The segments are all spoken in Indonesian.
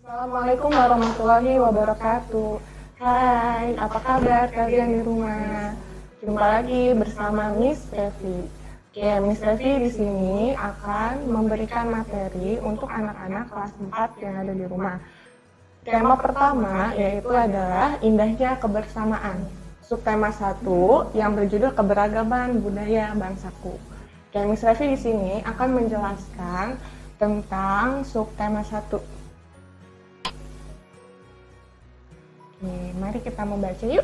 Assalamualaikum warahmatullahi wabarakatuh. Hai, apa kabar kalian di rumah? Jumpa lagi bersama Miss Revi. Oke, Miss Revi di sini akan memberikan materi untuk anak-anak kelas 4 yang ada di rumah. Tema pertama yaitu adalah indahnya kebersamaan. Subtema 1 yang berjudul keberagaman budaya bangsaku. Oke, Miss Revi di sini akan menjelaskan tentang subtema 1. Oke, mari kita membaca yuk.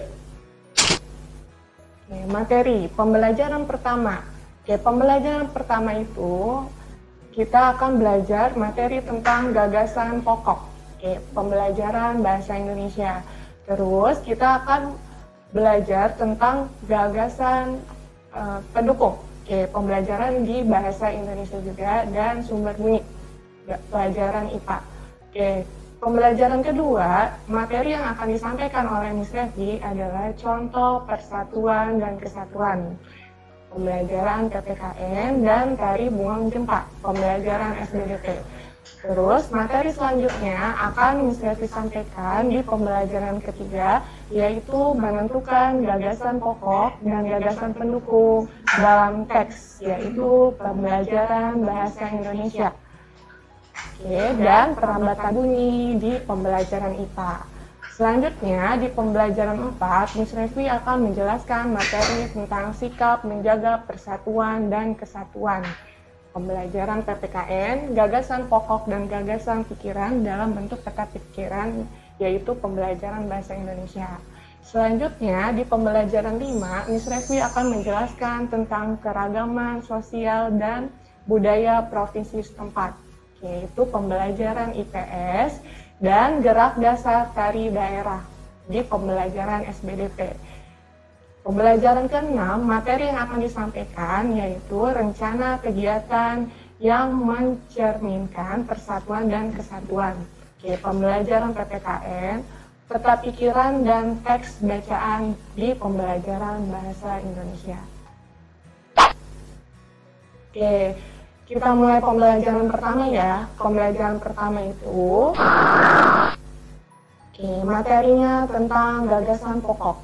Oke, materi pembelajaran pertama. Oke, pembelajaran pertama itu kita akan belajar materi tentang gagasan pokok. Oke, pembelajaran bahasa Indonesia. Terus kita akan belajar tentang gagasan pendukung. Oke, pembelajaran di bahasa Indonesia juga dan sumber bunyi. Pelajaran IPA. Oke. Pembelajaran kedua, materi yang akan disampaikan oleh Miss Revi adalah contoh persatuan dan kesatuan. Pembelajaran PPKN dan tari bunga jempa, pembelajaran SBDP. Terus materi selanjutnya akan Miss Revi sampaikan di pembelajaran ketiga, yaitu menentukan gagasan pokok dan gagasan pendukung dalam teks, yaitu pembelajaran bahasa Indonesia. Oke, dan perlambatan bunyi di pembelajaran IPA. Selanjutnya, di pembelajaran 4, Miss Revi akan menjelaskan materi tentang sikap menjaga persatuan dan kesatuan. Pembelajaran PPKN, gagasan pokok dan gagasan pikiran dalam bentuk peta pikiran, yaitu pembelajaran bahasa Indonesia. Selanjutnya, di pembelajaran 5, Miss Revi akan menjelaskan tentang keragaman sosial dan budaya provinsi setempat, yaitu pembelajaran IPS dan gerak dasar tari daerah di pembelajaran SBDP. Pembelajaran ke-6, materi yang akan disampaikan yaitu rencana kegiatan yang mencerminkan persatuan dan kesatuan. Oke, pembelajaran PPKN, peta pikiran dan teks bacaan di pembelajaran bahasa Indonesia. Oke, kita mulai pembelajaran pertama ya. Pembelajaran pertama itu materinya tentang gagasan pokok.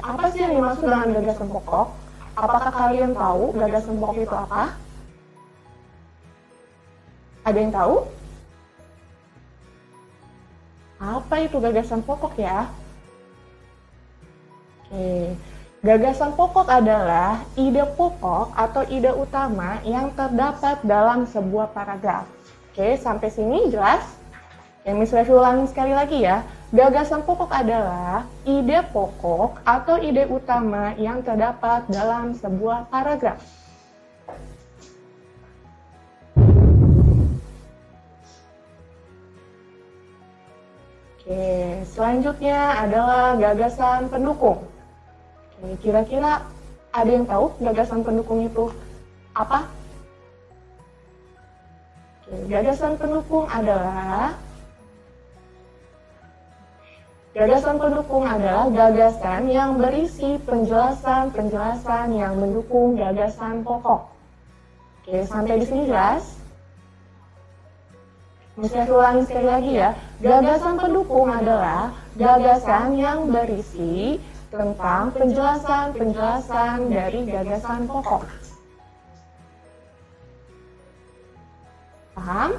Apa sih yang dimaksud dengan gagasan pokok? Apakah kalian tahu gagasan pokok itu apa? Ada yang tahu? Apa itu gagasan pokok ya? Gagasan pokok adalah ide pokok atau ide utama yang terdapat dalam sebuah paragraf. Oke, sampai sini jelas? Miss Revi ulangi sekali lagi ya. Gagasan pokok adalah ide pokok atau ide utama yang terdapat dalam sebuah paragraf. Oke, selanjutnya adalah gagasan pendukung. Kira-kira ada yang tahu gagasan pendukung itu apa? Gagasan pendukung adalah gagasan yang berisi penjelasan-penjelasan yang mendukung gagasan pokok. Oke, sampai di sini jelas? Saya ulangi sekali lagi ya. Gagasan pendukung adalah gagasan yang berisi tentang penjelasan-penjelasan dari gagasan pokok. Paham?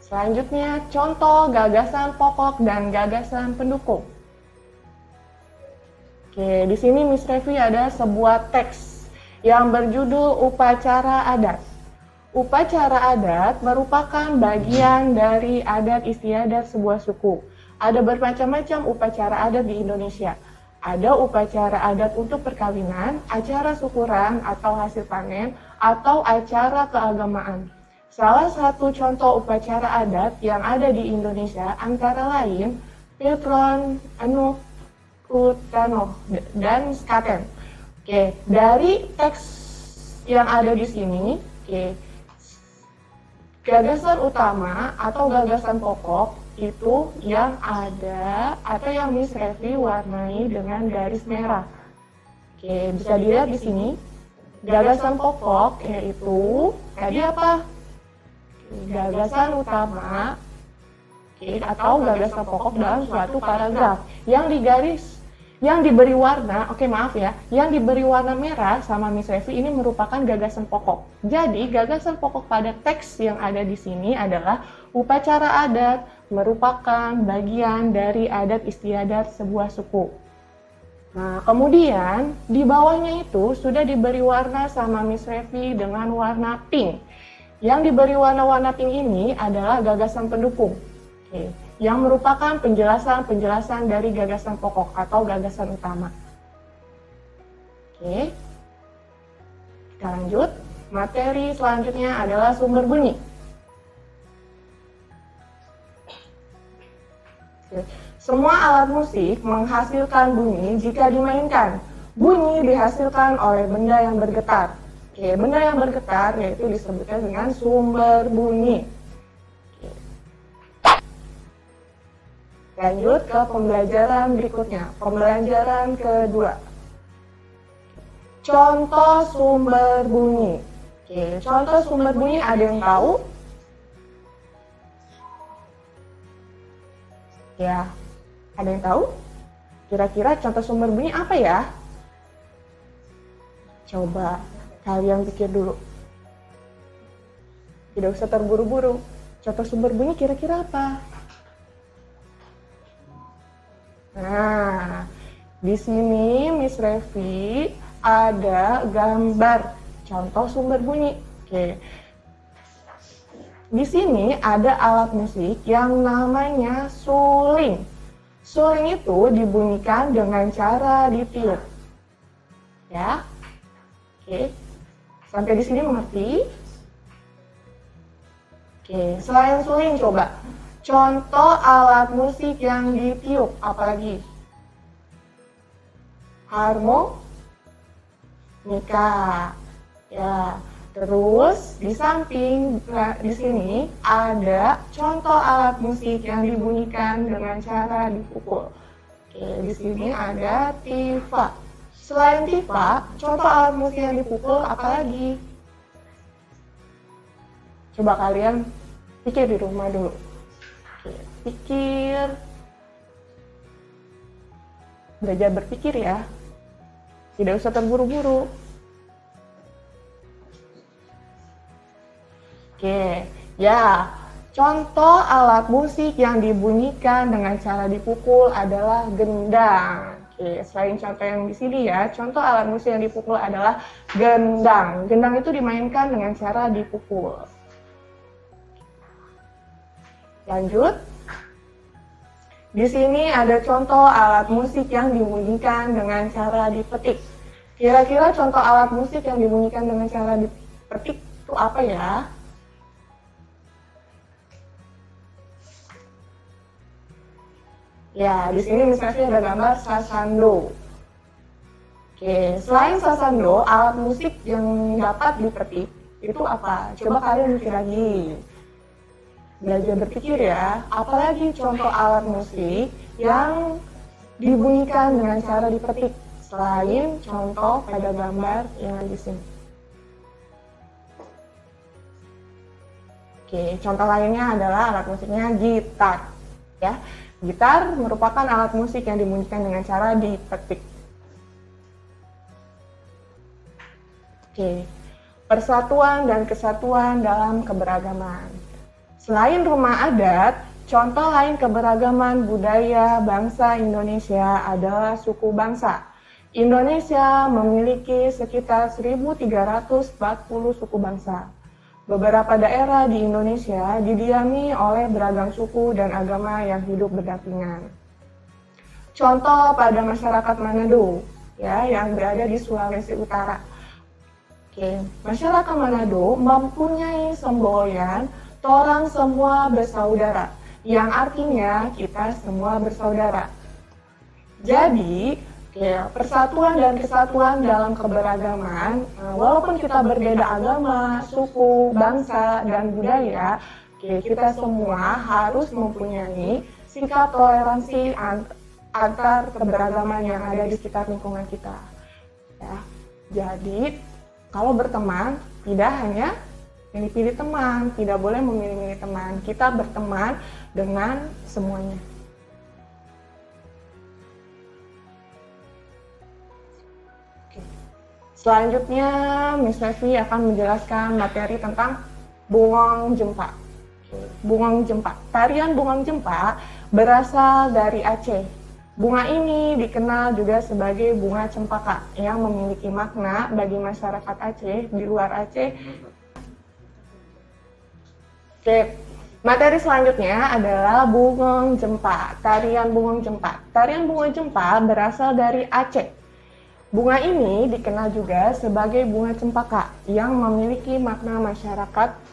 Selanjutnya, contoh gagasan pokok dan gagasan pendukung. Oke, di sini Miss Revi ada sebuah teks yang berjudul Upacara Adat. Upacara adat merupakan bagian dari adat istiadat sebuah suku. Ada bermacam-macam upacara adat di Indonesia. Ada upacara adat untuk perkawinan, acara syukuran atau hasil panen, atau acara keagamaan. Salah satu contoh upacara adat yang ada di Indonesia antara lain Piltron, Anu, Kutano, dan Skaten. Oke, dari teks yang ada di sini, gagasan utama atau gagasan pokok itu yang ada atau yang Miss Revi warnai dengan garis merah. Oke, bisa dilihat di sini. Gagasan pokok yaitu tadi apa? Gagasan utama atau gagasan pokok dalam suatu paragraf yang diberi warna, yang diberi warna merah sama Miss Revi ini merupakan gagasan pokok. Jadi gagasan pokok pada teks yang ada di sini adalah upacara adat merupakan bagian dari adat istiadat sebuah suku. Nah, kemudian di bawahnya itu sudah diberi warna sama Miss Revi dengan warna pink. Yang diberi warna-warna pink ini adalah gagasan pendukung. Yang merupakan penjelasan-penjelasan dari gagasan pokok atau gagasan utama. Kita lanjut. Materi selanjutnya adalah sumber bunyi. Semua alat musik menghasilkan bunyi jika dimainkan. Bunyi dihasilkan oleh benda yang bergetar. Benda yang bergetar yaitu disebutkan dengan sumber bunyi. Lanjut ke pembelajaran berikutnya, pembelajaran kedua. Contoh sumber bunyi. Contoh sumber bunyi ada yang tahu? Ya, ada yang tahu? Kira-kira contoh sumber bunyi apa ya? Coba kalian pikir dulu. Tidak usah terburu-buru. Contoh sumber bunyi kira-kira apa? Nah, di sini Miss Revi ada gambar contoh sumber bunyi. Di sini ada alat musik yang namanya suling. Suling itu dibunyikan dengan cara ditiup. Ya. Sampai di sini mengerti? Selain suling coba. Contoh alat musik yang ditiup, apalagi? Harmonika. Ya, terus di samping di sini ada contoh alat musik yang dibunyikan dengan cara dipukul. Di sini ada tifa. Selain tifa, contoh alat musik yang dipukul apalagi? Coba kalian pikir di rumah dulu. Pikir, belajar berpikir ya, tidak usah terburu-buru. Ya, contoh alat musik yang dibunyikan dengan cara dipukul adalah gendang. Selain contoh yang di sini ya, contoh alat musik yang dipukul adalah gendang. Gendang itu dimainkan dengan cara dipukul. Lanjut. Di sini ada contoh alat musik yang dibunyikan dengan cara dipetik. Kira-kira contoh alat musik yang dibunyikan dengan cara dipetik itu apa ya? Ya, di sini misalnya ada gambar sasando. Selain sasando, alat musik yang dapat dipetik itu apa? Coba kalian mikir lagi. Belajar berpikir ya, apalagi contoh alat musik yang dibunyikan dengan cara dipetik selain contoh pada gambar yang ada di sini. Contoh lainnya adalah alat musiknya gitar. Ya, gitar merupakan alat musik yang dibunyikan dengan cara dipetik. Persatuan dan kesatuan dalam keberagaman. Selain rumah adat, contoh lain keberagaman budaya bangsa Indonesia adalah suku bangsa. Indonesia memiliki sekitar 1.340 suku bangsa. Beberapa daerah di Indonesia didiami oleh beragam suku dan agama yang hidup berdampingan. Contoh pada masyarakat Manado, ya, yang berada di Sulawesi Utara. Masyarakat Manado mempunyai semboyan "Torang semua bersaudara", yang artinya kita semua bersaudara. Jadi, persatuan dan kesatuan dalam keberagaman, walaupun kita berbeda agama, suku, bangsa, dan budaya, kita semua harus mempunyai sikap toleransi antar keberagaman yang ada di sekitar lingkungan kita. Ya, jadi, kalau berteman, tidak hanya pilih-pilih teman, tidak boleh memilih-milih teman. Kita berteman dengan semuanya. Oke. Selanjutnya, Miss Levi akan menjelaskan materi tentang Bungong Jempa. Bungong Jempa. Tarian Bungong Jempa berasal dari Aceh. Bunga ini dikenal juga sebagai bunga cempaka yang memiliki makna bagi masyarakat Aceh di luar Aceh. Oke, materi selanjutnya adalah Bungong Jempa, tarian Bungong Jempa. Tarian Bungong Jempa berasal dari Aceh. Bunga ini dikenal juga sebagai bunga cempaka yang memiliki makna masyarakat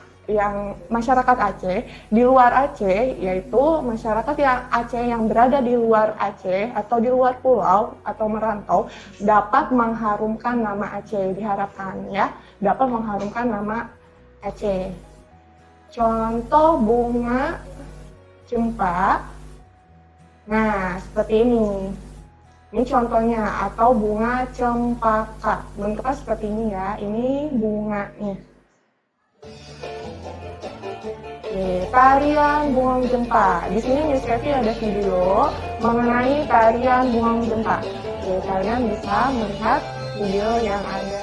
Aceh di luar Aceh, yaitu masyarakat yang Aceh yang berada di luar Aceh atau di luar pulau atau merantau dapat mengharumkan nama Aceh, diharapkan ya dapat mengharumkan nama Aceh. Contoh bunga cempa, nah seperti ini. Ini contohnya, atau bunga cempaka. Bentuknya seperti ini ya, ini bunganya. Oke, tarian Bungong Jempa. Di sini Miss Levi ada video mengenai tarian Bungong Jempa. Oke, kalian bisa melihat video yang ada.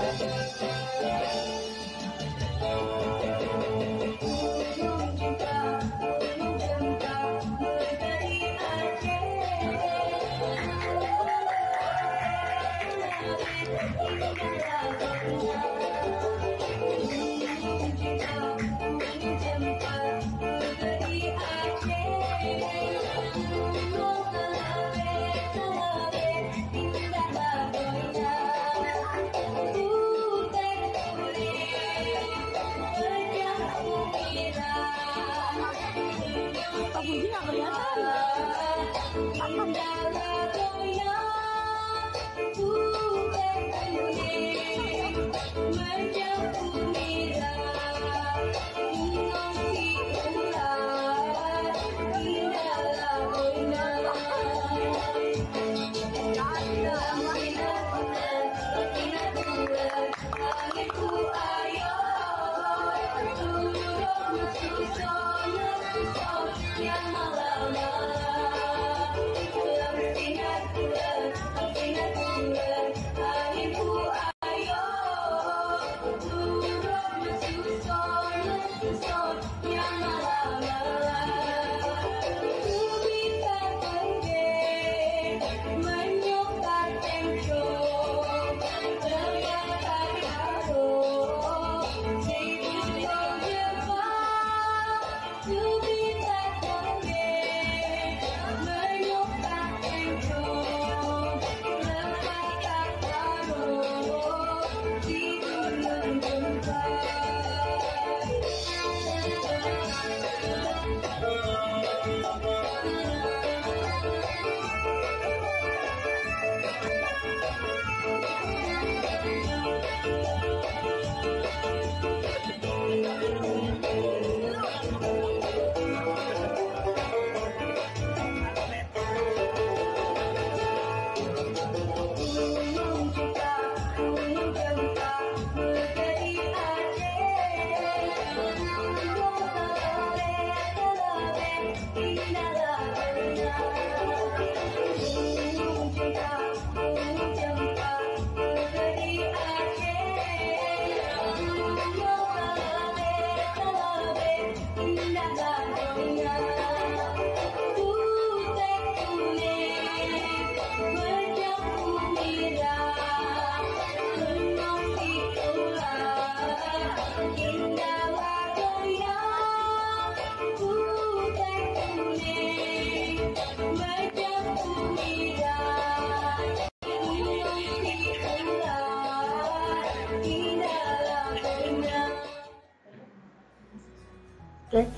Oke,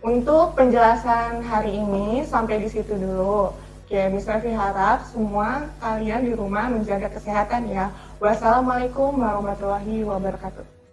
untuk penjelasan hari ini sampai di situ dulu. Oke, Miss Levi harap semua kalian di rumah menjaga kesehatan ya. Wassalamualaikum warahmatullahi wabarakatuh.